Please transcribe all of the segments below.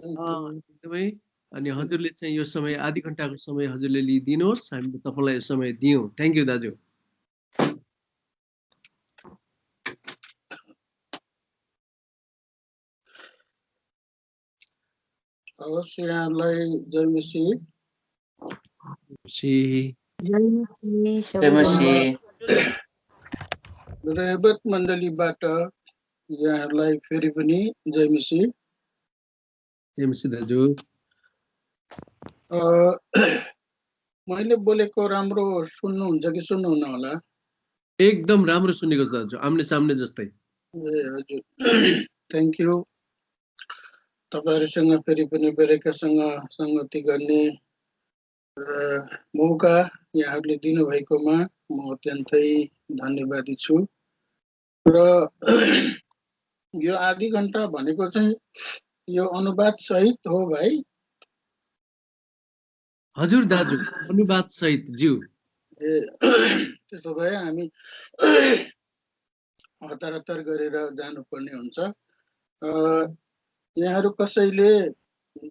एकदमै अनि हजुरले चाहिँ यो समय आधी घण्टाको समय हजुरले लिइदिनुहोस्, हामीले तपाईलाई यो समय दियौँ। थ्यांक यू दाजु। हवस्, यहाँलाई जय मसीह। रेहबत मण्डलीबाट यहाँलाई फेरि पनि जय मसीह। जय मसीह दाजु। मैले बोलेको राम्रो सुन्नुहुन्छ कि सुन्नुहुन्न होला? एकदम राम्रो सुनेको छ दाजु, आम्ने सामने जस्तै। ए हजुर, थ्यांक यू। तपाईहरुसँग फेरि पनि बेरेकासँग संगति गर्ने मौका यहाँहरूले दिनुभएकोमा म अत्यन्तै धन्यवादी छु। र यो आधी घण्टा भनेको चाहिँ यो अनुवाद सहित हो भाइ? हजुर दाजु, अनुवाद सहित ज्यू। ए त्यसो भए हामी हतार हतार गरेर जानुपर्ने हुन्छ। यहाँहरू कसैले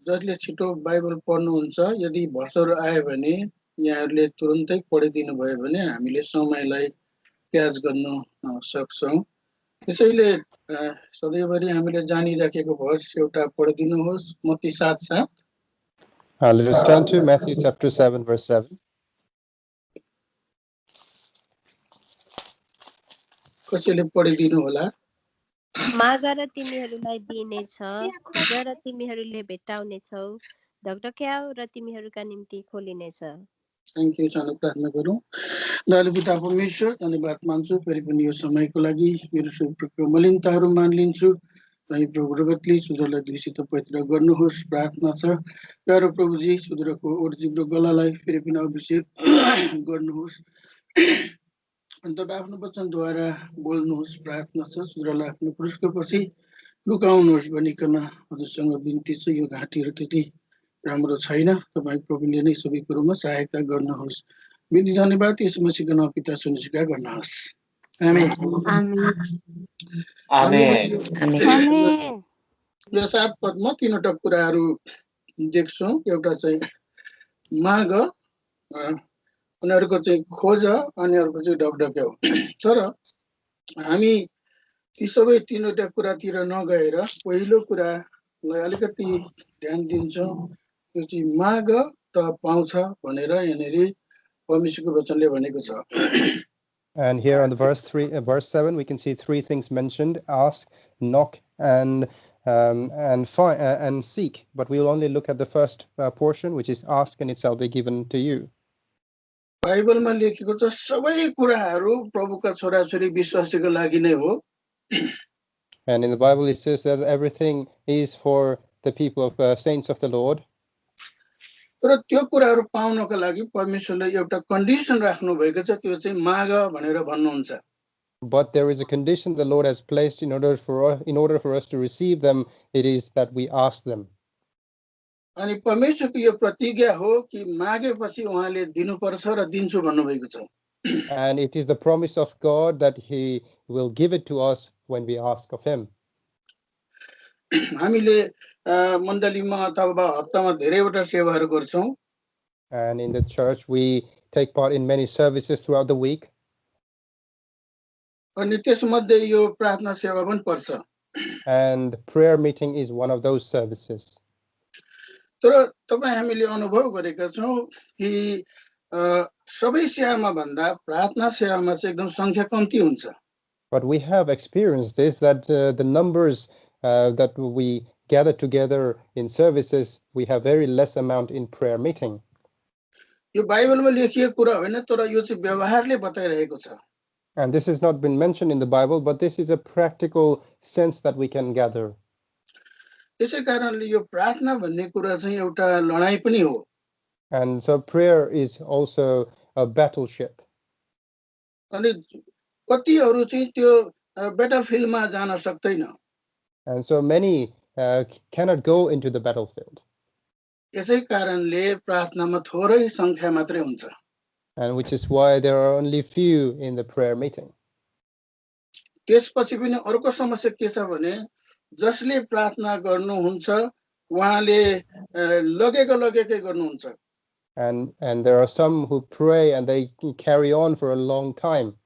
जसले छिटो बाइबल पढ्नुहुन्छ, यदि भर्सहरू आयो भने यहाँहरूले तुरुन्तै पढिदिनु भयो भने हामीले समयलाई क्याच गर्न सक्छौँ। त्यसैले सधैँभरि हामीले जानिराखेको भर्स एउटा पढिदिनुहोस्, Matthew 7:7। Let us turn to Matthew chapter 7 verse 7. कसैले पढिदिनु होला? माग र तिमीहरूलाई दिइनेछ, खोज र तिमीहरूले भेट्टाउनेछौ, ढकढक्याउ र तिमीहरूका निम्ति खोलिनेछ। Thank you. सानो प्रार्थना गरौँ। दयालु पिता परमेश्वर, धन्यवाद मान्छु फेरि पनि यो समयको लागि। मेरो शुभको मलिनताहरू मान लिन्छु। तपाईँ प्रभु रगतले सुदूरलाई दृष्टित पवित्र गर्नुहोस्, प्रार्थना छ। प्यारो प्रभुजी, सुदूरको ओर्जिब्रो गलालाई फेरि पनि अभिषेक गर्नुहोस्। अन्त आफ्नो वचनद्वारा बोल्नुहोस्, प्रार्थना छ। सुदूरलाई आफ्नो क्रुसको पछि लुकाउनुहोस् भनिकन हजुरसँग बिन्ती छ। यो घाँटीहरू त्यति राम्रो छैन, तपाईँ प्रभुले नै सबै कुरोमा सहायता गर्नुहोस्। बिन्ती धन्यवाद यस मसीहको नाम पिता सुनिस्वीकार गर्नुहोस्। आमेन। यो 7 पदमा 3वटा कुराहरू देख्छौँ। एउटा चाहिँ माग, उनीहरूको चाहिँ खोज, अनि अर्को चाहिँ ढकढक्याउ। तर हामी ती सबै 3वटा कुरातिर नगएर पहिलो कुरालाई अलिकति ध्यान दिन्छौँ। त्यो चाहिँ माग त पाउँछ भनेर यहाँनिर परमेश्वरको वचनले भनेको छ। And here on the verse 7 we can see three things mentioned: ask, knock, and seek. But we will only look at the first portion, which is ask and it shall be given to you. बाइबलमा लेखेको छ सबै कुराहरू प्रभुका छोराछोरी विश्वासीको लागि नै हो। And in the Bible it says that everything is for the people of saints of the Lord. तर त्यो कुराहरू पाउनको लागि परमेश्वरले एउटा कन्डिसन राख्नु भएको छ, त्यो चाहिँ माग भनेर भन्नुहुन्छ। But there is a condition the Lord has placed in order for us to receive them. It is that we ask them. अनि परमेश्वरको यो प्रतिज्ञा हो कि मागेपछि उहाँले दिनुपर्छ र दिन्छु भन्नुभएको छ। And it is the promise of God that he will give it to us when we ask of him. हामीले मण्डलीमा अथवा हप्तामा धेरैवटा सेवाहरू गर्छौँ। And in the church we take part in many services throughout the week. अनि त्यसमध्ये यो प्रार्थना सेवा पनि पर्छ। And prayer meeting is one of those services. तर तपाईँ हामीले अनुभव गरेका छौँ कि सबै सेवामा भन्दा प्रार्थना सेवामा चाहिँ एकदम संख्या कम्ती हुन्छ। But we have experienced this, that the numbers that we gather together in services, we have very less amount in prayer meeting. यो बाइबलमा लेखिएको कुरा होइन, तर यो चाहिँ व्यवहारले बताइरहेको छ। And this has not been mentioned in the Bible, but this is a practical sense that we can gather. त्यसै कारणले यो प्रार्थना भन्ने कुरा चाहिँ एउटा लडाई पनि हो। And so prayer is also a battleship. अनि कतिहरू चाहिँ त्यो ब्याटलफिल्डमा जान सक्दैन। And so many cannot go into the battlefield. यसै कारणले प्रार्थनामा थोरै संख्या मात्रै हुन्छ। And which is why there are only few in the prayer meeting. त्यसपछि पनि अर्को समस्या के छ भने जसले प्रार्थना गर्नुहुन्छ उहाँले लगेकै गर्नुहुन्छ। And there are some who pray and they carry on for a long time.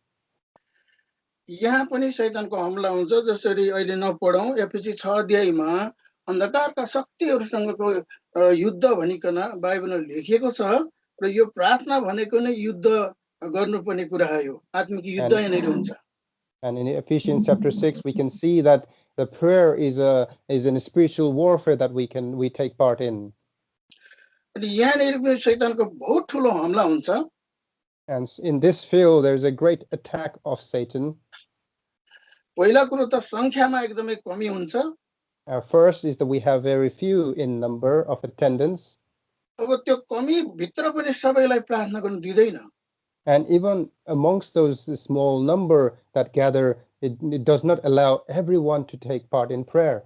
यहाँ पनि शैतानको हमला हुन्छ, जसरी अहिले नपढौं। एफएसी 6 अध्यायमा अन्धकारका शक्तिहरूसँगको युद्ध भनिकन बाइबलमा लेखिएको छ र यो प्रार्थना भनेको नै युद्ध गर्नुपर्ने कुरा हो। आत्मिक युद्ध यहाँनिर हुन्छ। And in Ephesians chapter 6 we can see that the prayer is in a spiritual warfare that we take part in. अनि यहाँनिर पनि शैतानको बहुत ठुलो हमला हुन्छ। And in this field there is a great attack of Satan. पहिला कुरो त संख्यामा एकदमै कमी हुन्छ। First is that we have very few in number of attendance. अब त्यो कमी भित्र पनि सबैलाई प्रार्थना गर्न दिदैन। And even amongst those small number that gather, it does not allow everyone to take part in prayer.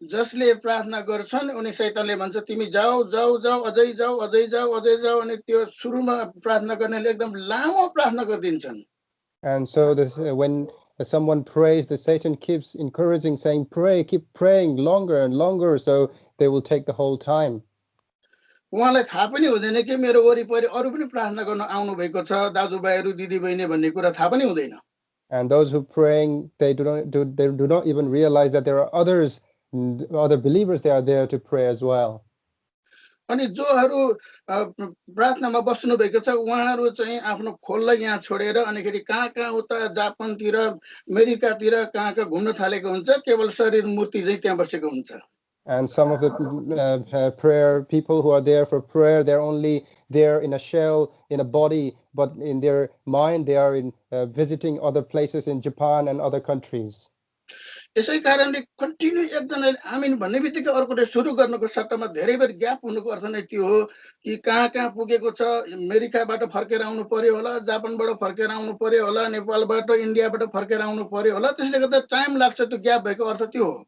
जसले प्रार्थना गर्छन् उनी शैतानले भन्छ तिमी जाऊ जाऊ जाऊ अझै जाऊ अझै जाऊ अझै जाऊ, अनि त्यो सुरुमा प्रार्थना गर्नेले एकदम लामो प्रार्थना गरिदिन्छन्। And so when someone prays, the Satan keeps encouraging, saying, pray, keep praying longer and longer, so they will take the whole time. उहाँलाई थाहा पनि हुँदैन कि मेरो वरिपरि अरु पनि प्रार्थना गर्न आउनु भएको छ, दाजुभाइहरू दिदीबहिनी भन्ने कुरा थाहा पनि हुँदैन। And those who praying, they do not even realize that there are other believers they are there to pray as well. अनि जोहरू प्रार्थनामा बस्नु भएको छ उहाँहरू चाहिँ आफ्नो खोललाई यहाँ छोडेर अनिखेरि कहाँ उता जापानतिर अमेरिकातिर कहाँ घुम्न थालेको हुन्छ, केवल शरीर मूर्ति चाहिँ त्यहाँ बसेको हुन्छ। And some of the prayer people who are there for prayer, they're only there in a shell, in a body, but in their mind they are in visiting other places in Japan and other countries. यसै कारणले continue एकजनाले आमीन भन्ने बित्तिकै अर्कोले सुरु गर्नुको सट्टामा धेरै बेर ग्याप हुनुको अर्थ नै त्यो हो कि कहाँ पुगेको छ, अमेरिकाबाट फर्केर आउनु पर्यो होला, जापानबाट फर्केर आउनु पर्यो होला, नेपालबाट इन्डियाबाट फर्केर आउनु पर्यो होला, त्यसले गर्दा टाइम लाग्छ। त्यो ग्याप भएको अर्थ त्यो हो।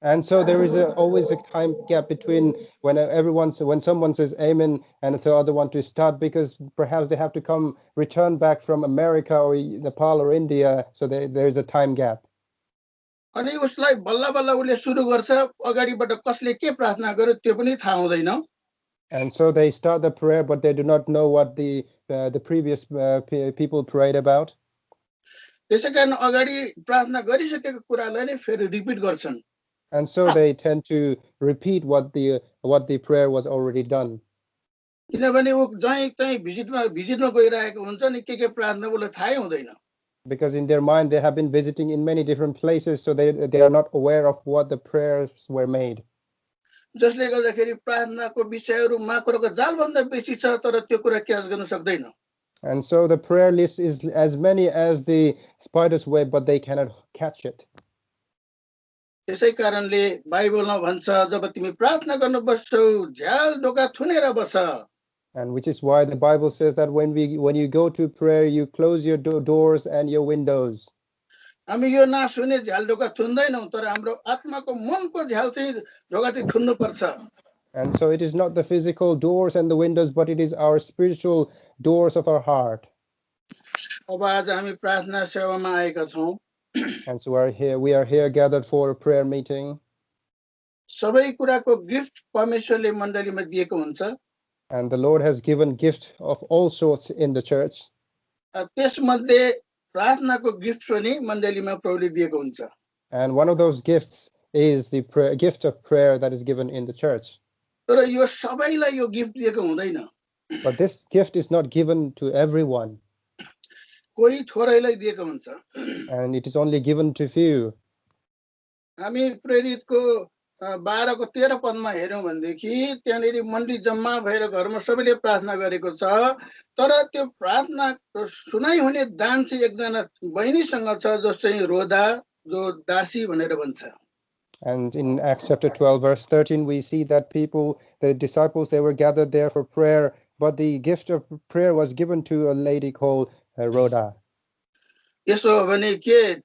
And so there is always a time gap between when someone says amen and the other one to start, because perhaps they have to return back from America or Nepal or India, so there is a time gap. अनि उसलाई बल्ल बल्ल उले सुरु गर्छ, अगाडिबाट कसले के प्रार्थना गर्यो त्यो पनि थाहा हुँदैन। And so they start the prayer, but they do not know what the previous people prayed about. त्यसै कारण अगाडि प्रार्थना गरिसकेको कुरालाई नै फेरि रिपिट गर्छन्। And so they tend to repeat what the prayer was already done. किनभने उ जहीँ तहीँ भिजिटमा गइरहेको हुन्छ नि, के प्रार्थना उलाई थाहै हुँदैन। Because in their mind they have been visiting in many different places, so they are not aware of what the prayers were made. जसले गर्दाखेरि प्रार्थनाको विषयहरू माकुराको जालभन्दा बेसी छ, तर त्यो कुरा क्याच गर्न सक्दैन। And so the prayer list is as many as the spider's web, but they cannot catch it. त्यसै कारणले बाइबलमा भन्छ जब तिमी प्रार्थना गर्न बस्छौ झ्याल ढोका थुनेर बस। And which is why the Bible says that when you go to prayer, you close your doors and your windows. हामी यो नसुने झ्याल ढोका थुन्दैनौँ, तर हाम्रो आत्माको मनको झ्याल चाहिँ ढोका चाहिँ थुन्नु पर्छ। And so it is not the physical doors and the windows, but it is our spiritual doors of our heart. अब आज हामी प्रार्थना सेवामा आएका छौँ। And so we are here gathered for a prayer meeting. सबै कुराको गिफ्ट परमेश्वरले मण्डलीमा दिएको हुन्छ। And the Lord has given gift of all sorts in the church. त्यसमध्ये प्रार्थनाको गिफ्ट पनि मण्डलीमा प्रभुले दिएको हुन्छ। And one of those gifts is the gift of prayer that is given in the church. तर यो सबैलाई यो गिफ्ट दिएको हुँदैन। But this gift is not given to everyone. कोही थोरैलाई दिएको हुन्छ। And it is only given to few. हामी प्रेरितको 12 को 13 पदमा हेर्यौं भनेदेखि त्यहाँनेरि मण्डली जम्मा भएर घरमा सबैले प्रार्थना गरेको छ, तर त्यो प्रार्थना सुनाइ हुने दान चाहिँ एकजना बहिनीसँग छ जो चाहिँ रोदा, जो दासी भनेर भन्छ। And in Acts chapter 12 verse 13 we see that the disciples, they were gathered there for prayer, but the gift of prayer was given to a lady called Rhoda. यसो हो भने के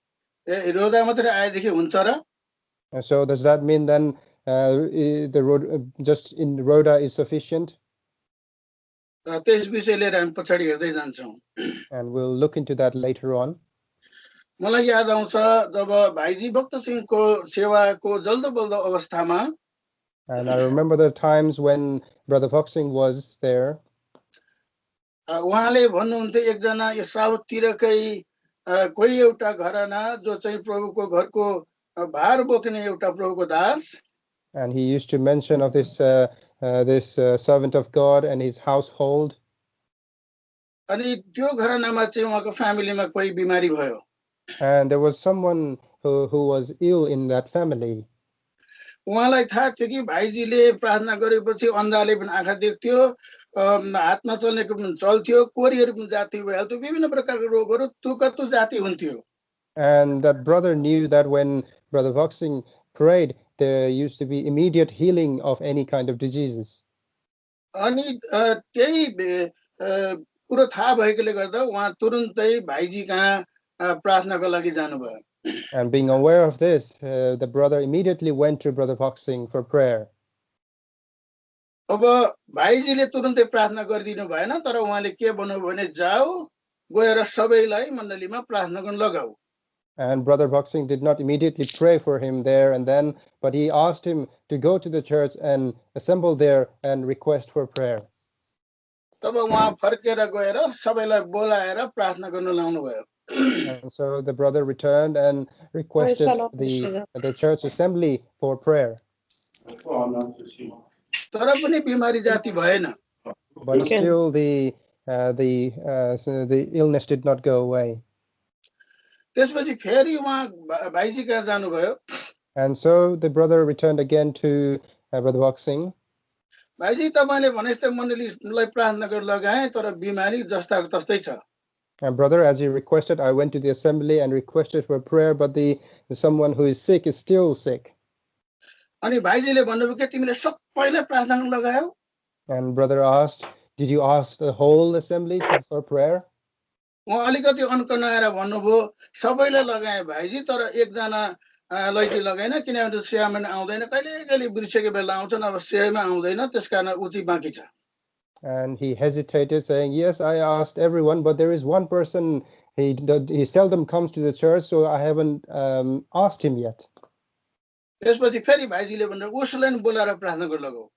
रोदा मात्र आएदेखि हुन्छ र? So does that mean then just in Rhoda is sufficient? त्यस विषय लिएर हामी पछाडि हेर्दै जान्छौं। And we'll look into that later on. मलाई याद आउँछ जब भाइजी भक्त सिंहको सेवाको जल्दो बल्दो अवस्थामा And I remember the times when Brother Foxing was there. उहाँले भन्नुहुन्थ्यो एकजना यो साउथतिरकै कोही एउटा घराना जो चाहिँ प्रभुको घरको भार बोक्ने एउटा प्रभुको दास And he used to mention of this servant of God and his household. अनि त्यो घरानामा चाहिँ उहाँको फ्यामिलीमा कोही बिमारी भयो And there was someone who was ill in that family. उहाँलाई थाहा थियो कि भाइजीले प्रार्थना गरेपछि अन्धाले पनि आँखा देख्थ्यो हात नचल्नेको पनि चल्थ्यो कोरीहरू पनि जाति भइहाल्थ्यो विभिन्न प्रकारको रोगहरू तुकतु जाति हुन्थ्यो And that brother knew that when Brother Foxing prayed, there used to be immediate healing of any kind of diseases. अनि त्यही कुरो थाहा भएकोले गर्दा उहाँ तुरुन्तै भाइजी कहाँ प्रार्थनाको लागि जानुभयो And being aware of this, the brother immediately went to Brother Foxing for prayer. अब भाइजीले तुरुन्तै प्रार्थना गरिदिनु भएन तर उहाँले के भन्नुभयो भने जाऊ गएर सबैलाई मण्डलीमा प्रार्थना गर्न लगाऊ And Brother Foxing did not immediately pray for him there and then, but he asked him to go to the church and assemble there and request for prayer. तब उहाँ फर्केर गएर सबैलाई बोलाएर प्रार्थना गर्न लाउनु भयो And so the brother returned and requested the church assembly for prayer. तर पनि बिमारी जाति भएन But still the illness did not go away. त्यसपछि फेरि उहाँ भाइजी कहाँ जानुभयो And so the brother returned again to Brother Foxing. भाइजी तपाईले भने जस्तै मण्डलीलाई प्रार्थना गर्न लगाए तर बिमारी जस्ताको तस्तै छ And brother, as you requested, I went to the assembly and requested for prayer, but someone who is sick is still sick. अनि भाइजीले भन्नुभयो के तिमीले सबैलाई प्रार्थना गर्न लगायौ And brother asked, did you ask the whole assembly for prayer? उहाँ अलिकति अन्कनाएर भन्नुभयो सबैलाई लगाए भाइजी तर एकजना लाई चाहिँ लगाएन किनभने सेवामा आउँदैन कहिले कहिले बिर्सेको बेला आउँछन् अब सेवामा आउँदैन त्यसकारण उची बाँकी छ And he hesitated, saying, yes, I asked everyone, but there is one person, he seldom comes to the church, so I haven't asked him yet. त्यसपछि फेरि भाइजीले भन्नुभयो उसलाई नि बोलाएर प्रार्थना गर्न लगाऊ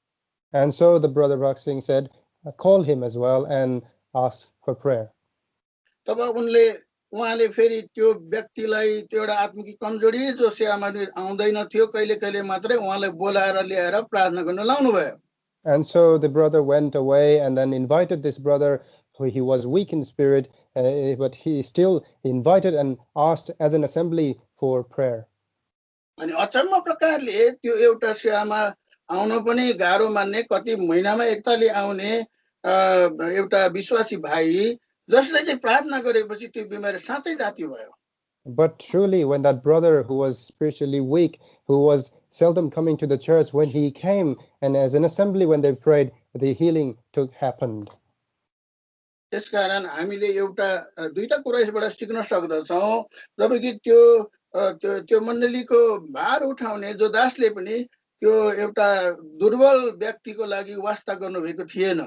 And so the brother Foxing said, call him as well and ask for prayer. तब उहाँले फेरि त्यो व्यक्तिलाई त्यो एउटा आत्मिक कमजोरी जो सेवामा आउँदैन थियो कहिले कहिले मात्रै उहाँलाई बोलाएर ल्याएर प्रार्थना गर्न लाउनु भयो And so the brother went away and then invited this brother, who he was weak in spirit, but he still invited and asked as an assembly for prayer. अनि अचम्म प्रकारले त्यो एउटा सेवामा आउन पनि गाह्रो मान्ने कति महिनामा एकतालि आउने एउटा विश्वासी भाइ जसले चाहिँ प्रार्थना गरेपछि त्यो बिमारी साँच्चै जाति भयो But truly, when that brother who was spiritually weak, who was seldom coming to the church, when he came and as an assembly when they prayed, the healing happened. त्यसकारण हामीले एउटा दुईटा कुरा यसबाट सिक्न सक्दछौँ जबकि त्यो मण्डलीको भार उठाउने जो दासले पनि त्यो एउटा दुर्बल व्यक्तिको लागि वास्ता गर्नुभएको थिएन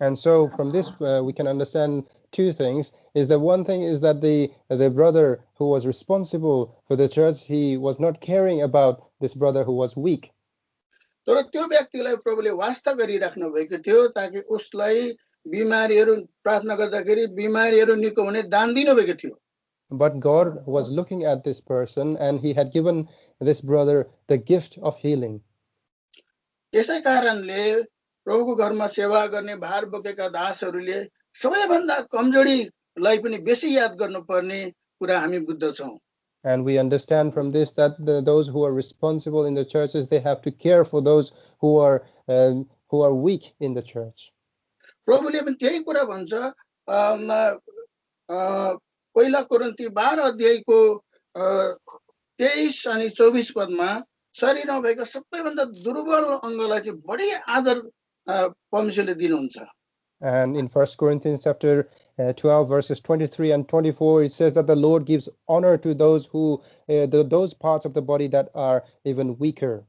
And so from this we can understand two things. Is that one thing is that the brother who was responsible for the church, he was not caring about this brother who was weak. तर त्यो व्यक्तिलाई प्रभुले वास्ता गरिराख्नु भएको थियो ताकि उसलाई बिमारीहरू प्रार्थना गर्दाखेरि बिमारीहरू निको हुने दान दिनुभएको थियो But God was looking at this person and he had given this brother the gift of healing. यसै कारणले प्रभुको घरमा सेवा गर्ने भार बोकेका दासहरूले सबैभन्दा कमजोरीलाई पनि बेसी याद गर्नुपर्ने कुरा हामी बुझ्दछौँ And we understand from this that those who are responsible in the churches, they have to care for those who are weak in the church. प्रभुले पनि त्यही कुरा भन्छ पहिला कोरिन्थी 12 अध्यायको 23 अनि 24 पदमा शरीरमा भएको सबैभन्दा दुर्बल अङ्गलाई चाहिँ बढी आदर परमेश्वरले दिनुहुन्छ And in 1 Corinthians chapter 12 verses 23 and 24, it says that the Lord gives honor to those those parts of the body that are even weaker.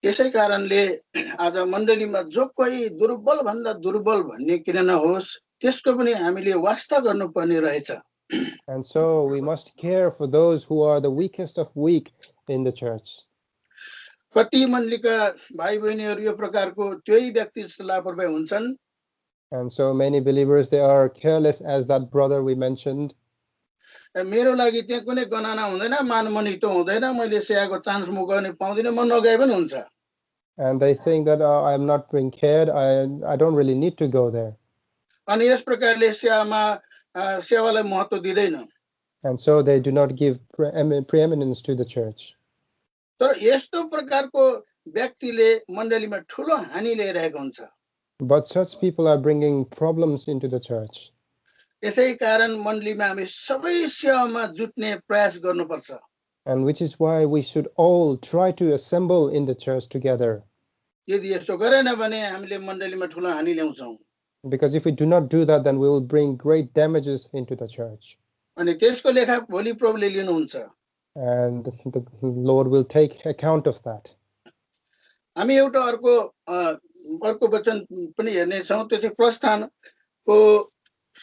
यसै कारणले आज मण्डलीमा जो कोही दुर्बल भन्दा दुर्बल भन्ने किन नहोस् त्यसको पनि हामीले वास्ता गर्नुपर्ने रहेछ And so we must care for those who are the weakest of weak in the church. कति मण्डलीका भाइ बहिनीहरू यो प्रकारको त्यही व्यक्ति जस्तो लापरवाही हुन्छन्। And so many believers, they are careless as that brother we mentioned. मेरो लागि त्यहाँ कुनै गणना हुँदैन, मानमनित हुँदैन, मैले सेवाको चान्स म गर्ने पाउँदिनँ, म नगए पनि हुन्छ। And they think that I'm not being cared. I don't really need to go there. अनि यस प्रकारले सेवालाई महत्त्व दिँदैन। And so they do not give preeminence to the church. तर यस्तो प्रकारको व्यक्तिले मण्डलीमा ठुलो हानि ल्याइरहेको हुन्छ। But such people are bringing problems into the church. यसै कारण मण्डलीमा हामी सबै सेवामा जुट्ने प्रयास गर्नुपर्छ। And which is why we should all try to assemble in the church together. यदि यसो गरेन भने हामीले मण्डलीमा ठुलो हानि ल्याउँछौँ। Because if we do not do that, then we will bring great damages into the church. अनि त्यसको लेखा भोलि प्रभुले लिनुहुन्छ। And the Lord will take account of that. हामी एउटा अर्को वचन पनि हेर्नेछौँ, त्यो चाहिँ प्रस्थानको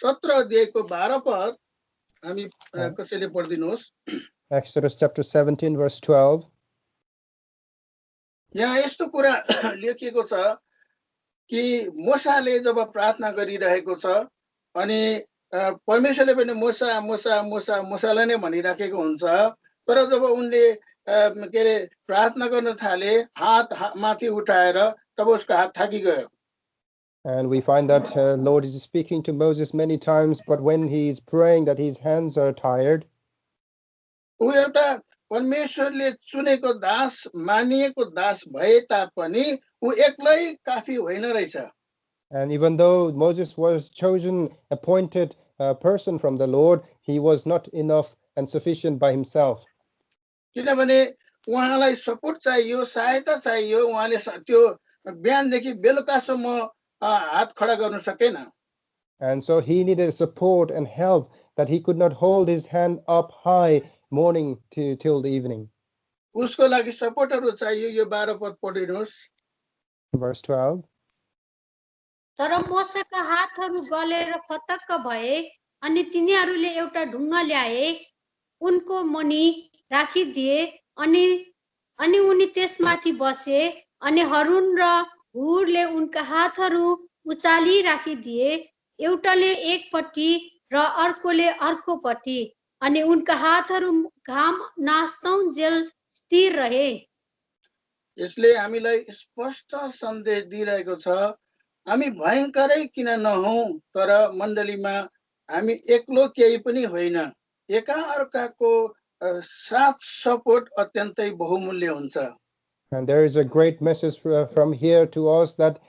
17 अध्यायको 12 पद हामी कसैले पढिदिनुहोस्। Exodus chapter 17 verse 12. यहाँ यस्तो कुरा लेखिएको छ कि मोसाले जब प्रार्थना गरिरहेको छ अनि परमेश्वरले पनि मोसालाई नै भनिराखेको हुन्छ, तर जब उनले के अरे प्रार्थना गर्न थाले, हात माथि उठाएर, तब उसको हात थाकिगयो। And we find that Lord is speaking to Moses many times, but when he is praying that his hands are tired. ऊ एउटा परमेश्वरले चुनेको दास, मानिएको दास भए तापनि ऊ एक्लै काफी होइन रहेछ। And even though Moses was chosen, appointed person from the Lord, he was not enough and sufficient by himself. किनभने उहाँलाई सपोर्ट चाहियो, सहायता चाहियो। उहाँले त्यो बिहानदेखि बेलुकासम्म हात खडा गर्न सकेन। And so he needed support and help, that he could not hold his hand up high morning till the evening. उसको लागि सपोर्टहरू चाहियो। यो 12 पद पढिनुहोस्। Verse 12. तर मोसेका हातहरू गलेर फतक्क भए अनि तिनीहरूले एउटा ढुङ्गा ल्याए, उनको मुनि राखिदिए अनि उनी त्यसमाथि बसे अनि हरुन र हुरले उनका हातहरू उचाली राखिदिए, एउटाले एकपट्टि र अर्कोले अर्कोपट्टि, अनि उनका हातहरू घाम नाच्दुन्जेल स्थिर रहे। यसले हामीलाई स्पष्ट सन्देश दिइरहेको छ, हामी भयंकरै किन नहौं, तर मण्डलीमा हामी एक्लो केही पनि होइन। एका अर्काको साथ सपोर्ट अत्यन्तै बहुमूल्य हुन्छ। And there is a great message from here to us, that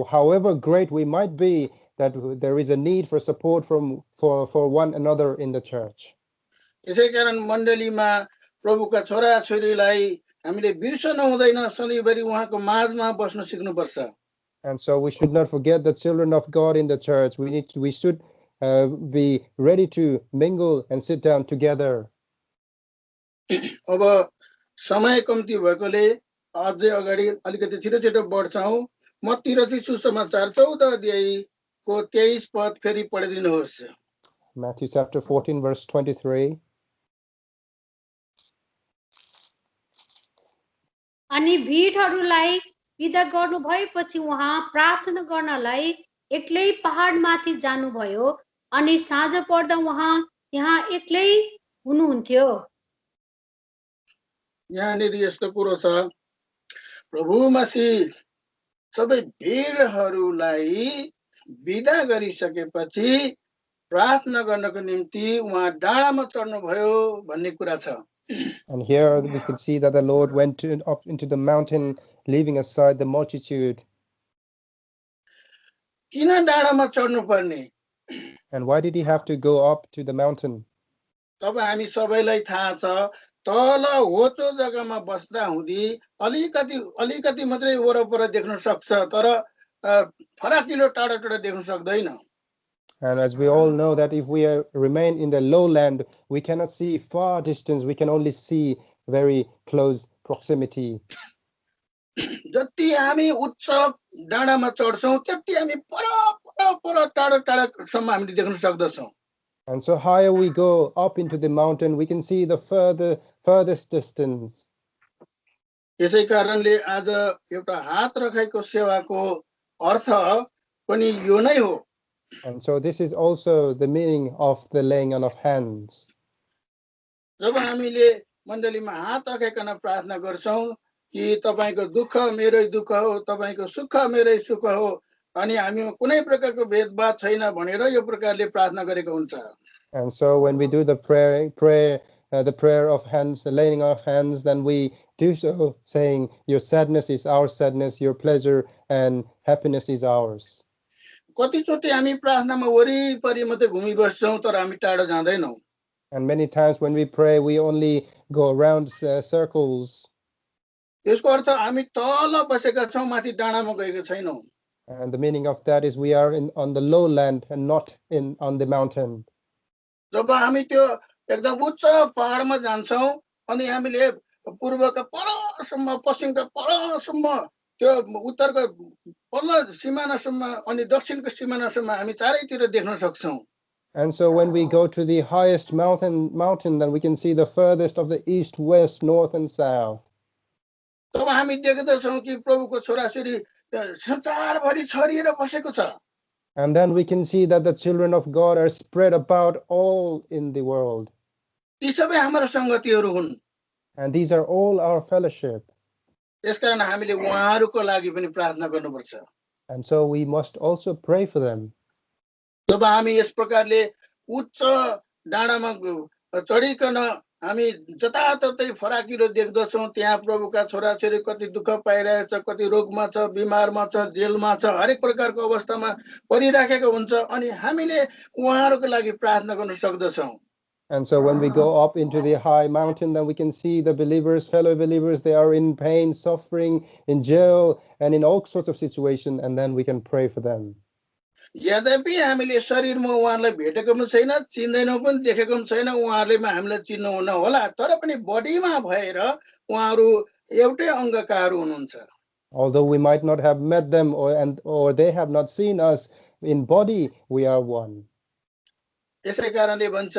however great we might be, that there is a need for support for one another in the church. यसै कारण मण्डलीमा प्रभुका छोरा छोरीलाई हामीले बिर्सनु हुँदैन, सधैँभरि उहाँको माझमा बस्न सिक्नुपर्छ। And so we should not forget the children of God in the church. We should be ready to mingle and sit down together. अब समय कम्ती भएकोले अझै अगाडि अलिकति छिटो बढ्छौं। मत्ती रचित सुसमाचार 14 अध्यायको 23 पद फेरि पढिदिनुहोस्। Matthew chapter 14 verse 23. अनि भिडहरूलाई विदा गर्नु भएपछि उहाँ प्रार्थना गर्नलाई एक्लै पहाडमाथि जानुभयो अनि साँझ पर्दा उहाँ यहाँ एक्लै हुनुहुन्थ्यो। यहाँनिर यस्तो कुरो छ, प्रभु मसीह सबै भिडहरूलाई विदा गरिसकेपछि प्रार्थना गर्नको निम्ति उहाँ डाँडामा चढ्नुभयो भन्ने कुरा छ। And here we can see that the Lord went up into the mountain, leaving aside the multitude. किन डाँडामा चढ्नु पर्ने? And why did he have to go up to the mountain? तब हामी सबैलाई थाहा छ, तल होचो जग्गामा बस्दा हुँदी अलिकति मात्रै वरपर देख्न सक्छ, तर फराकिलो टाढा देख्न सक्दैन। And as we all know that if we remain in the lowland, we cannot see far distance, we can only see very close proximity. जति हामी उच्च डाँडामा चढ्छौं त्यति हामी पर टाढासम्म हामीले देख्न सक्दछौं। And so higher we go up into the mountain, we can see the furthest distance. यसै कारणले आज एउटा हात राखेको सेवाको अर्थ पनि यो नै हो। And so this is also the meaning of the laying on of hands. जब हामीले मण्डलीमा हात राखेकन प्रार्थना गर्छौं कि तपाईको दुःख मेरै दुःख हो, तपाईको सुख मेरै सुख हो, अनि हामीमा कुनै प्रकारको भेदभाव छैन भनेर यो प्रकारले प्रार्थना गरेको हुन्छ। And so when we do the prayer of hands, the laying on of hands, then we do so saying, your sadness is our sadness, your pleasure and happiness is ours. कतिचोटि हामी प्रार्थनामा वरिपरि मात्रै घुमिबस्छौं तर हामी टाढा जाँदैनौं। And many times when we pray, we only go around circles. यसको अर्थ हामी तल बसेका छौं, माथि डाँडामा गएका छैनौं। And the meaning of that is we are on the lowland and not on the mountain. जब हामी त्यो एकदम उच्च पहाडमा जान्छौं अनि हामीले पूर्वका परसम्म, पश्चिमका परसम्म, त्यो उत्तरको पल्लो सिमानासम्म अनि दक्षिणको सिमानासम्म हामी चारैतिर देख्न सक्छौं। And so when we go to the highest mountain, then we can see the furthest of the east, west, north and south. तब हामी देख्दछौं कि प्रभुको छोराछोरी संसारभरि छरिएर बसेको छ। And then we can see that the children of God are spread about all in the world. ती सबै हाम्रो संगतिहरू हुन्। And these are all our fellowship. यसकारण हामीले उहाँहरूको लागि पनि प्रार्थना गर्नुपर्छ। And so we must also pray for them. जब हामी यस प्रकारले उच्च डाँडामा चढिकन हामी जताततै फराकिलो देख्दछौं, त्यहाँ प्रभुका छोराछोरी कति दुःख पाइरहेछ, कति रोगमा छ, बिमारमा छ, जेलमा छ, हरेक प्रकारको अवस्थामा परिराखेको हुन्छ, अनि हामीले उहाँहरूको लागि प्रार्थना गर्न सक्दछौं। And so when we go up into the high mountain, then we can see the believers, fellow believers, they are in pain, suffering, in jail, and in all sorts of situations, and then we can pray for them. यद्यपि हामीले शरीरमा उहाँलाई भेटेको पनि छैन, चिन्दैनौं पनि, देखेको पनि छैन, उहाँहरूले हामीलाई चिन्नुहुन्न होला, तर पनि बडीमा भएर उहाँहरू एउटै अङ्गकाहरू हुनुहुन्छ। Although we might not have met them or they have not seen us, in body we are one. यसै कारणले भन्छ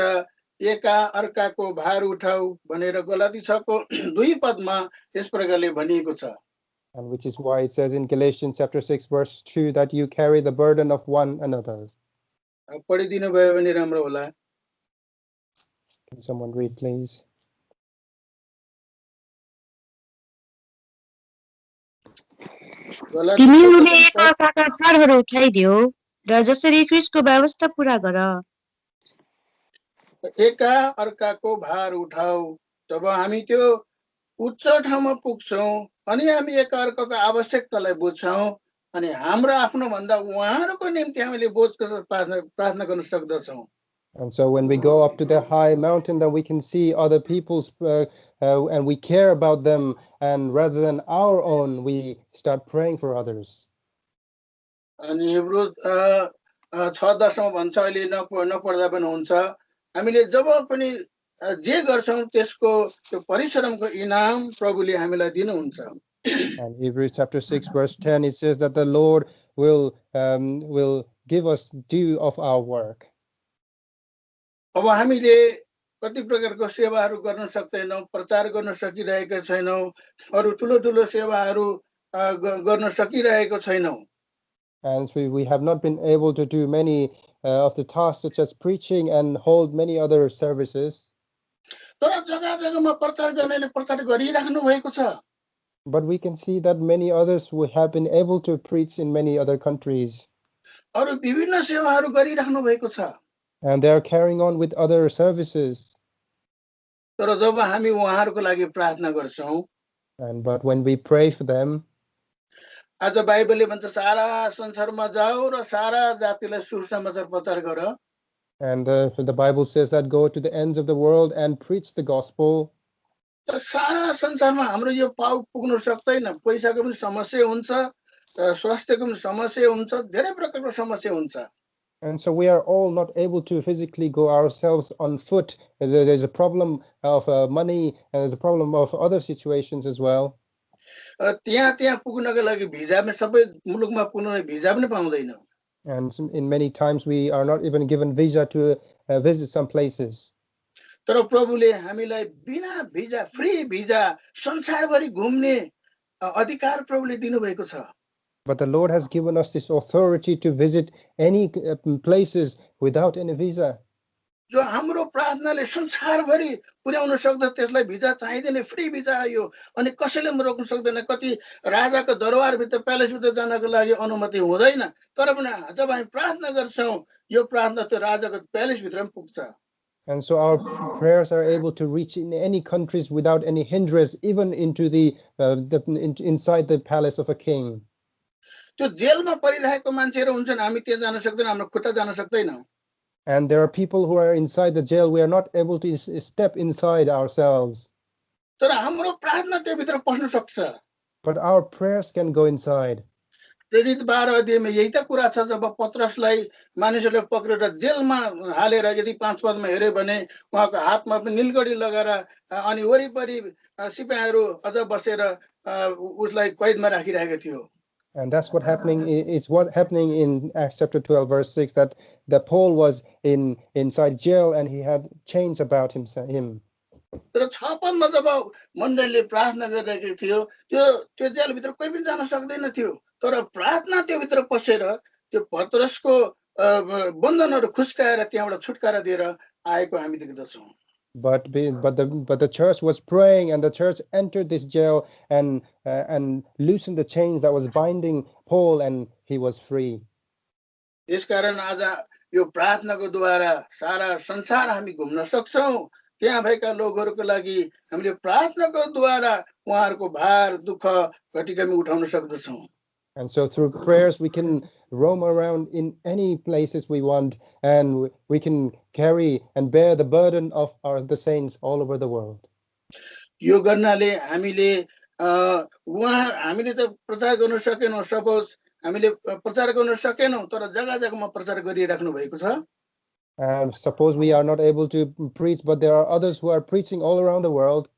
एका अर्काको भार उठाऊ भनेर गलाती 6:2 पदमा यस प्रकारले भनिएको छ। And which is why it says in Galatians chapter 6 verse 2 that you carry the burden of one another. पढिदिनु भयो भने राम्रो होला। Can someone read, please? तिमीहरूले एकअर्काका भारहरू उठाइदियो र जसरी ख्रीष्टको व्यवस्था पूरा गर। एका अर्काको भार उठाऊ। जब हामी त्यो उच्च ठाउँमा पुग्छौं अनि हामी एका अर्काको आवश्यकतालाई बुझ्छौं अनि हाम्रो आफ्नो भन्दा उहाँहरूको निम्ति हामीले बोझको प्रार्थना गर्न सक्दछौं। And so when we go up to the high mountain, then we can see other people's and we care about them, and rather than our own, we start praying for others. अनि Hebrew 6:10 भन्छ, अहिले नपढ्दा पनि हुन्छ, हामीले जब पनि जे गर्छौं त्यसको त्यो परिश्रमको इनाम प्रभुले हामीलाई दिनुहुन्छ। And Hebrews chapter 6 verse 10, it says that the Lord will give us due of our work. अब हामीले कति प्रकारको सेवाहरू गर्न सक्दैनौं, प्रचार गर्न सकिरहेका छैनौं, अरु ठुलो ठुलो सेवाहरू गर्न सकिरहेको छैनौं। And so we have not been able to do many of the tasks such as preaching and hold many other services. तर जग्गा-जग्गामा प्रचार गर्नेले प्रचार गरिराख्नु भएको छ। But we can see that many others who have been able to preach in many other countries. अरु विभिन्न सेवाहरू गरिराख्नु भएको छ। And they are carrying on with other services. तर जब हामी उहाँहरूको लागि प्रार्थना गर्छौं, But when we pray for them, आज बाइबलले भन्छ सारा संसारमा जाऊ र सारा जातिलाई सुसमाचार प्रचार गर। and the Bible says that go to the ends of the world and preach the gospel. तर सारा संसारमा हाम्रो यो पाउ पुग्न सक्दैन, पैसाको पनि समस्या हुन्छ, स्वास्थ्यको पनि समस्या हुन्छ, धेरै प्रकारको समस्या हुन्छ। And so we are all not able to physically go ourselves on foot. There's a problem of money, and there's a problem of other situations as well. त्यहाँ पुग्नको लागि भिजा पनि सबै मुलुकमा पुग्नलाई भिजा पनि पाउँदैन। And in many times we are not even given visa to visit some places. तर प्रभुले हामीलाई बिना भिजा फ्री भिजा संसारभरि घुम्ने अधिकार प्रभुले दिनुभएको छ। But the Lord has given us this authority to visit any places without any visa. जो हाम्रो प्रार्थनाले संसारभरि पुर्याउन सक्दछ त्यसलाई भिजा चाहिँदैन, फ्री भिजा आयो अनि कसैले पनि रोक्न सक्दैन। कति राजाको दरबारभित्र प्यालेसभित्र जानको लागि अनुमति हुँदैन, तर पनि जब हामी प्रार्थना गर्छौँ यो प्रार्थना त्यो राजाको प्यालेसभित्र पनि पुग्छ। And so our prayers are able to reach in any countries without any hindrance, even into inside the palace of a king. त्यो जेलमा परिरहेको मान्छेहरू हुन्छन्, हामी त्यहाँ जान सक्दैन, हाम्रो खुट्टा जान सक्दैन। And there are people who are inside the jail. We are not able to step inside ourselves. तर हाम्रो प्रार्थना त्यभित्र पस्न सक्छ। But our prayers can go inside. प्रेरित 12 अध्यायमा यही त कुरा छ। जब पत्रसलाई मानिसहरूले पक्रेर जेलमा हालेर यदि 5 पदमा हेर्यो भने उहाँको हातमा पनि नीलगढी लगाएर अनि वरिपरि सिपाहीहरू अझ बसेर उसलाई कैदमा राखिरहेको थियो। And that's what happening in Acts chapter 12 verse 6, that Paul was inside jail and he had chains about him. तर 6 पदमा जब मण्डलीले प्रार्थना गरिरहेको थियो त्यो जेलभित्र कोही पनि जान सक्दैन थियो, तर प्रार्थना त्यो भित्र पसेर त्यो पत्रसको बन्धनहरू खुस्काएर त्यहाँबाट छुटकारा दिएर आएको हामी देख्दछौँ। But the church was praying, and the church entered this jail and loosened the chains that was binding Paul, and he was free. यसकारण आज यो प्रार्थनाको द्वारा सारा संसार हामी घुम्न सक्छौँ। त्यहाँ भएका लोगहरूको लागि हामीले प्रार्थनाको द्वारा उहाँहरूको भार दुःख घटिकमी उठाउन सक्दछौँ। And so through prayers we can roam around in any places we want, and we can carry and bear the burden of the saints all over the world. यो गर्नाले हामीले हामीले त प्रचार गर्न सकेनौँ, सपोज हामीले प्रचार गर्न सकेनौँ तर जग्गा जग्गामा प्रचार गरिराख्नु भएको छ। And suppose we are not able to preach, but there are others who are preaching all around the world.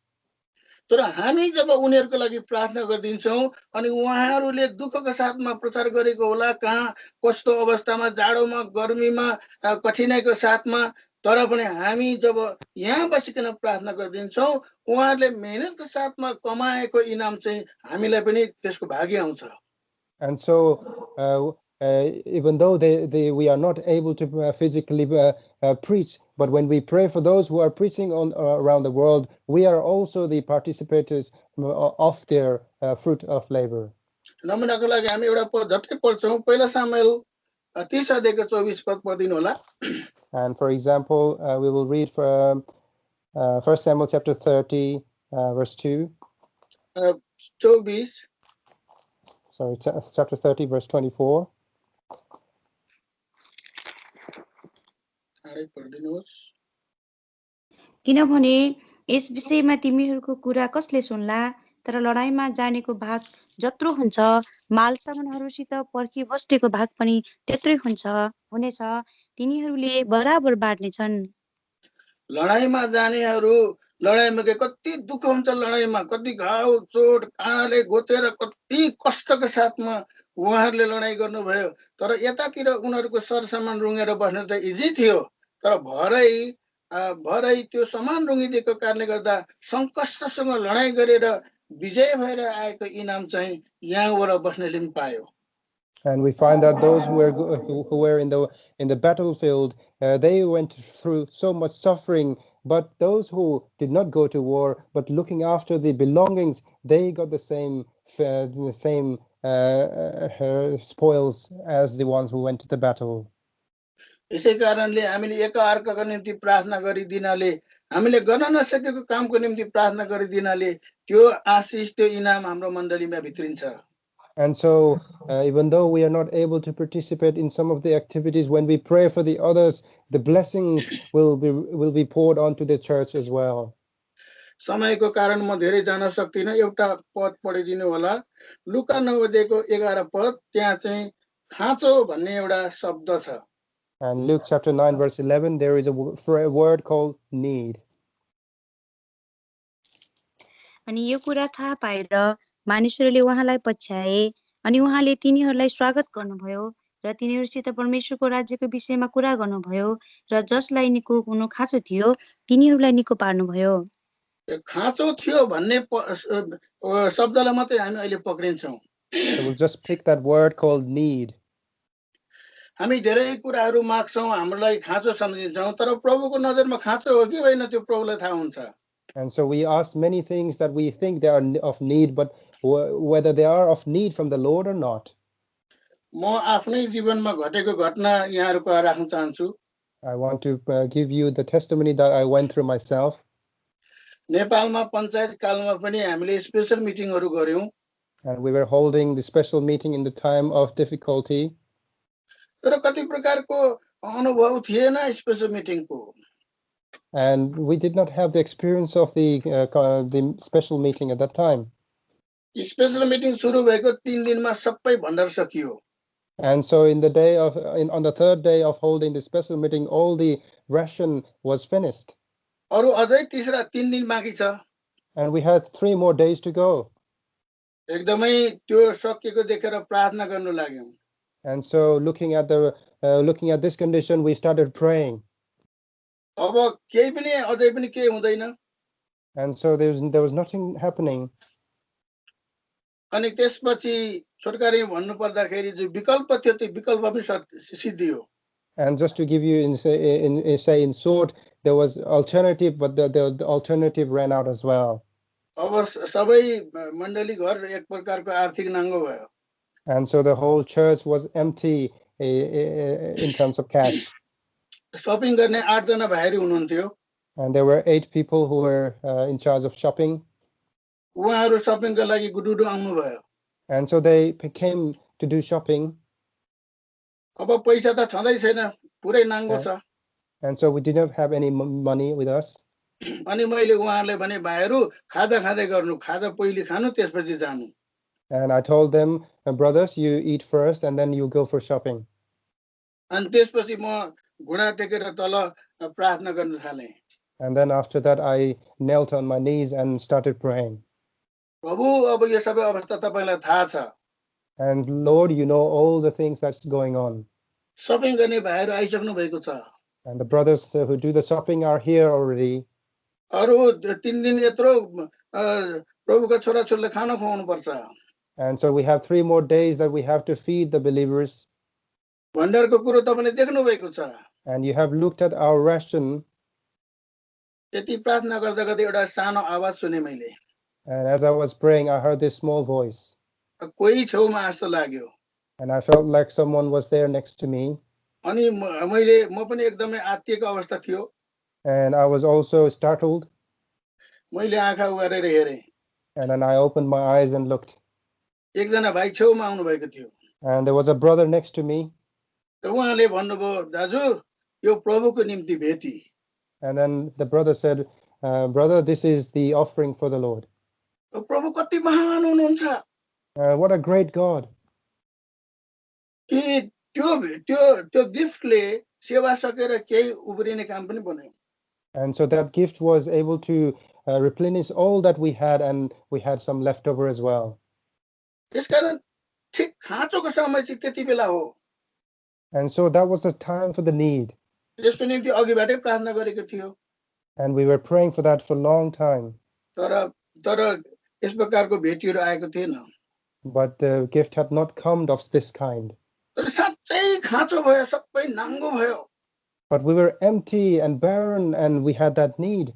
तर हामी जब उनीहरूको लागि प्रार्थना गर्दिन्छौँ अनि उहाँहरूले दुःखको साथमा प्रचार गरेको होला, कहाँ कस्तो अवस्थामा, जाडोमा, गर्मीमा, कठिनाइको साथमा, तर पनि हामी जब यहाँ बसिकन प्रार्थना गर्दिन्छौँ उहाँहरूले मेहनतको साथमा कमाएको इनाम चाहिँ हामीलाई पनि त्यसको भागी आउँछ। And so even though we are not able to physically preach, but when we pray for those who are preaching around the world, we are also the participators of their fruit of labor. नमुनाको लागि हामी एउटा पद झट्टै पढ्छौँ। पहिला सामुएल 30 अध्यायको 24 पद पढिदिनु होला। And for example, we will read from 1 Samuel chapter 30 verse 2. 24 Sorry, chapter 30 verse 24. किनभने यस विषयमा तिमीहरूको कुरा कसले सुन्ला, तर लडाईँमा जानेको भाग जत्रो हुन्छ माल सामानहरूसित पर्खी बस्नेको भाग पनि त्यत्रै हुनेछ, तिनीहरूले बराबर बाँड्नेछन्। लडाईँमा जानेहरू लडाईँमा कति दुःख हुन्छ, लडाईँमा कति घाउ चोट काँडाले घोचेर कति कष्टको साथमा उहाँहरूले लडाईँ गर्नुभयो, तर यतातिर उनीहरूको सरसामान रुँगेर बस्न त इजी थियो, तर भरै त्यो सामान रुँगिदिएको कारणले गर्दा सङ्कष्टसँग लडाईँ गरेर विजय भएर आएको इनाम चाहिँ यहाँबाट बस्नेले पनि पायो। And we find that those who were in the battlefield, they went through so much suffering. But those who did not go to war, but looking after the belongings, they got the same spoils as the ones who went to the battle. यसै कारणले हामीले एकअर्काको निम्ति प्रार्थना गरिदिनाले, हामीले गर्न नसकेको कामको निम्ति प्रार्थना गरिदिनाले त्यो आशिष, त्यो इनाम हाम्रो मण्डलीमा भित्रिन्छ। And so, even though we are not able to participate in some of the activities, when we pray for the others, the blessings will be poured onto the church as well. समयको कारण म धेरै जान सक्दिनँ, एउटा पद पढिदिनु होला। लुका 9 अध्यायको 11 पद, त्यहाँ चाहिँ खाँचो भन्ने एउटा शब्द छ। And Luke chapter 9 verse 11, there is a word called need. अनि यो कुरा थाहा पाएर मानिसहरूले उहाँलाई पछ्याए अनि उहाँले तिनीहरूलाई स्वागत गर्नुभयो र तिनीहरूसित परमेश्वरको राज्यको विषयमा कुरा गर्नुभयो र जसलाई निको हुनु खाँचो थियो तिनीहरूलाई निको पार्नुभयो। त्यो खाँचो थियो भन्ने शब्दलाई मात्रै हामी अहिले पक्रिन्छौँ। So we'll just pick that word called need. हामी धेरै कुराहरू माग्छौँ, हाम्रो लागि खाँचो सम्झिन्छौँ, तर प्रभुको नजरमा खाँचो हो कि होइन त्यो प्रभुलाई थाहा हुन्छ। And so we ask many things that we think they are of need, but whether they are of need from the Lord or not. म आफ्नै जीवनमा घटेको घटना यहाँहरूको राख्न चाहन्छु। I want to give you the testimony that I went through myself. नेपालमा पञ्चायत कालमा पनि हामीले स्पेशल मिटिङहरू गर्यौँ। And we were holding the special meeting in the time of difficulty. तर कति प्रकारको अनुभव थिएन special मिटिङको। And we did not have the experience of the special meeting at that time. Special meeting सुरु भएको 3 दिनमा सबै भण्डार सकियो। And so on the third day of holding the special meeting, all the ration was finished. अरु अझै तीसरा 3 दिन बाँकी छ। And we had 3 more days to go. एकदमै त्यो सकिएको देखेर प्रार्थना गर्न लाग्यौँ। And so looking at this condition, we started praying. अब केही पनि अझै पनि केही हुँदैन। And so there was nothing happening. अनि त्यसपछि छोटकरी भन्नु पर्दाखेरि जो विकल्प थियो त्यो विकल्प पनि सिद्धियो। And just to give you in short, there was alternative, but the alternative ran out as well. अब सबै मण्डली घर एक प्रकारको आर्थिक नाङ्गो भयो। And so the whole church was empty in terms of cash. Shopping गर्ने 8 जना भाइहरू हुनुहुन्थ्यो। And there were 8 people who were in charge of shopping. उहाँहरू शपिङको लागि गुडुडु आउनु भयो। And so they came to do shopping. अब पैसा त छँदै छैन, पुरै नाङ्गो छ। And so we did not have any money with us. अनि मैले उहाँहरूलाई भने भाइहरू खाजा खाँदै गर्नु, खाजा पहिले खानु त्यसपछि जानु। And I told them, brothers, you eat first and then you go for shopping. अनि त्यसपछि म घुँडा टेकेर तल प्रार्थना गर्न थालेँ। And then after that I knelt on my knees and started praying. प्रभु अब यो सबै अवस्था तपाईलाई थाहा छ। And Lord, you know all the things that's going on. Shopping गर्ने भाइहरू आइसक्नु भएको छ। And the brothers who do the shopping are here already. अरु 3 दिन यत्रो प्रभुका छोराछोरीलाई खाना खुवाउनु पर्छ। And so we have 3 more days that we have to feed the believers. भण्डारको कुरो तपाईले देख्नु भएको छ। And you have looked at our ration. त्यति प्रार्थना गर्दा गर्दै एउटा सानो आवाज सुने मैले। And as I was praying, I heard this small voice. कोही छेउमा जस्तो लाग्यो। And I felt like someone was there next to me. अनि म पनि एकदमै आत्तिएको अवस्था थियो। And I was also startled. मैले आँखा उघारेर हेरेँ। And then I opened my eyes and looked. एकजना भाइ छेउमा आउनु भएको थियो। And there was a brother next to me. त उहाँले भन्नुभयो दाजु यो प्रभुको निम्ति भेटी। And then the brother said, brother, this is the offering for the Lord. प्रभु कति महान हुनुहुन्छ। What a great God. कि त्यो गिफ्टले सेवा सकेर केही उब्रिने काम पनि बन्यो। And so that gift was able to replenish all that we had, and we had some leftover as well. त्यसकारण ठिक खाँचोको समय चाहिँ त्यति बेला हो। And so that was the time for the need. त्यसको निम्ति अघिबाटै प्रार्थना गरेको थियो। And we were praying for that for a long time. तर यस प्रकारको भेटीहरू आएको थिएन। But the gift had not come of this kind. तर साँच्चै खाँचो भयो, सबै नाङ्गो भयो। But we were empty and barren, and we had that need.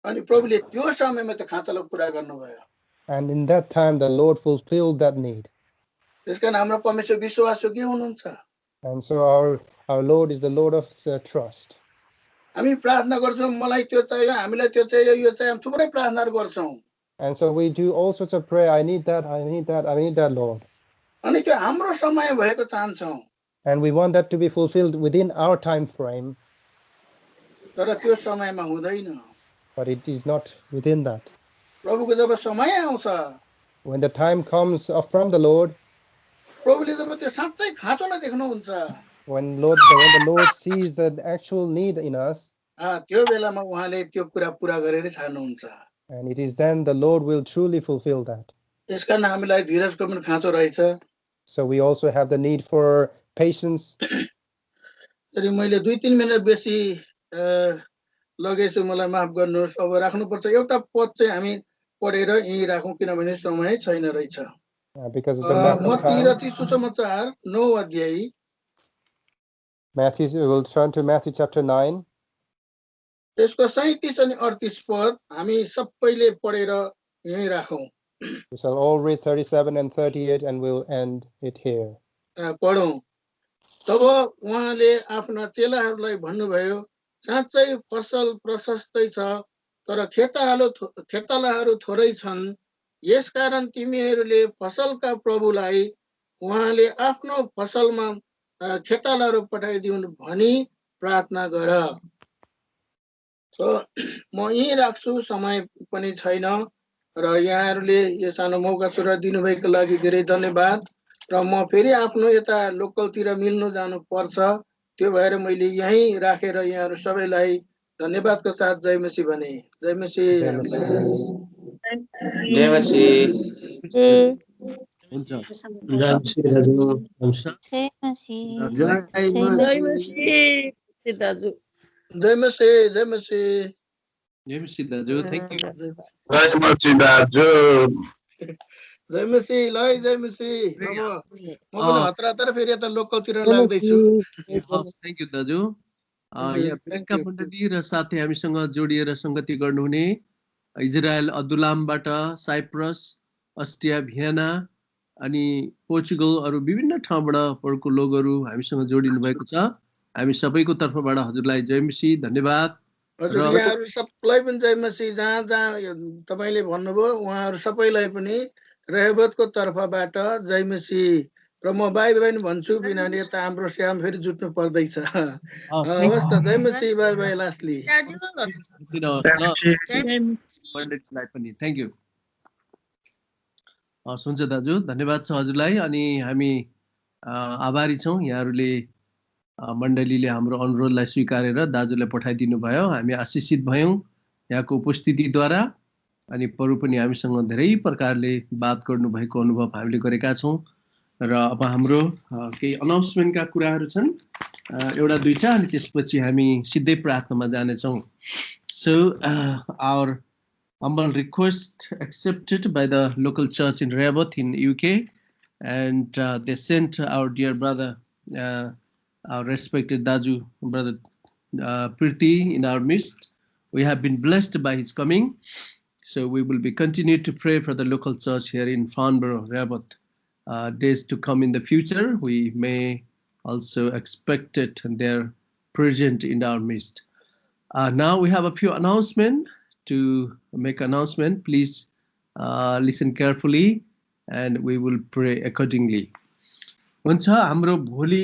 अनि प्रभुले त्यो समयमा त्यो खाँचोलाई पुरा गर्नुभयो। And in that time, the Lord fulfilled that need. त्यसकारण हाम्रो परमेश्वर विश्वासयोग्य हुनुहुन्छ। And so our Lord is the Lord of trust. हामी प्रार्थना गर्छौँ, मलाई त्यो चाहियो, हामीलाई त्यो चाहियो, यो चाहियो, थुप्रै प्रार्थनाहरू गर्छौँ। And so we do all sorts of prayer. I need that, I need that, I need that, Lord. अनि त्यो हाम्रो समय भएको चाहन्छौँ। And we want that to be fulfilled within our time frame. तर त्यो समयमा हुँदैन। But it is not within that. प्रभुको जब समय आउँछ, When the time comes from the Lord, प्रभुले जब त्यो साँच्चै खाँचोलाई देख्नुहुन्छ, when the Lord sees the actual need in us, त्यो बेलामा उहाँले त्यो कुरा पुरा गरेर छाड्नुहुन्छ। and it is then the Lord will truly fulfill that. यसकारण हामीलाई धीरजको पनि खाँचो रहेछ। So we also have the need for patience. तरी मैले 2-3 मिनेट बेसी लगेछु, मलाई माफ गर्नुहोस्। अब राख्नुपर्छ। एउटा पद चाहिँ हामी पढेर यही राखौँ किनभने समय छैन रहेछ। Because it's a matter of Matthew time. रचित सुसमाचार 9 अध्याय Matthew, we'll turn to Matthew chapter 9. त्यसको 37 अनि 38 पद हामी सबैले पढेर यही राखौँ। We shall all read 37 and 38 and we'll end it here. पढौँ। तब उहाँले आफ्ना चेलाहरूलाई भन्नुभयो, साँच्चै फसल प्रशस्तै छ, तर खेतालाहरू थोरै छन्। यसकारण तिमीहरूले फसलका प्रभुलाई उहाँले आफ्नो फसलमा खेतालाहरू पठाइदिउन् भनी प्रार्थना गर। म यही राख्छु, समय पनि छैन र यहाँहरूले यो सानो मौका सुरु दिनुभएको लागि धेरै धन्यवाद। र म फेरि आफ्नो यता लोकलतिर मिल्नु जानु पर्छ, त्यो भएर मैले यही राखेर यहाँहरू सबैलाई धन्यवादको साथ जय मसीह भने। जय मसीह। जय मसीह। हुन्छ। जय मसीह दाजु। जय मसीह। जय मसीह दाजु। जय मसीह। जय मसीह। जय मसीह दाजु। Thank you. जय मसीह दाजु। जय मसीह। ल जय मसीह। अब म पनि हतार फेरि यता लोकलतिर लाग्दैछु। थ्याङ्क यू दाजु। यहाँ बेलुका मण्डली र साथै हामीसँग जोडिएर संगति गर्नुहुने इजरायल अदुलामबाट, साइप्रस, अस्ट्रिया, भियना अनि पोर्चुगल अरू विभिन्न ठाउँबाट पढको लोगहरू हामीसँग जोडिनु भएको छ। हामी सबैको तर्फबाट हजुरलाई जय मसीह, धन्यवाद। हजुर यहाँहरू सबैलाई पनि जय मसीह। जहाँ जहाँ तपाईँले भन्नुभयो उहाँहरू सबैलाई पनि रेहबतको तर्फबाट जय मसीह। र म बाई बाई भन्छु किनभने यता हाम्रो श्याम फेरि जुट्नु पर्दैछ। हवस् त, जय मसीह। Bye bye lastly. Thank you. हस् हुन्छ दाजु, धन्यवाद छ हजुरलाई। अनि हामी आभारी छौँ यहाँहरूले मण्डलीले हाम्रो अनुरोधलाई स्वीकारेर दाजुलाई पठाइदिनु भयो। हामी आशिषित भयौँ यहाँको उपस्थितिद्वारा। अनि परू पनि हामीसँग धेरै प्रकारले बात गर्नुभएको अनुभव हामीले गरेका छौँ। र अब हाम्रो केही अनाउन्समेन्टका कुराहरू छन्, एउटा दुईटा, अनि त्यसपछि हामी सिधै प्रार्थनामा जानेछौँ। So our humble request accepted by the local church in Rehoboth in UK, and they sent our dear brother, our respected Daju brother Priti in our midst. We have been blessed by his coming, so we will be continued to pray for the local church here in Farnborough, Rehoboth. Days to come in the future, we may also expect it, and they're present in our midst. Now we have a few announcements. To make announcement, please listen carefully and we will pray accordingly. हुन्छ, हाम्रो भोलि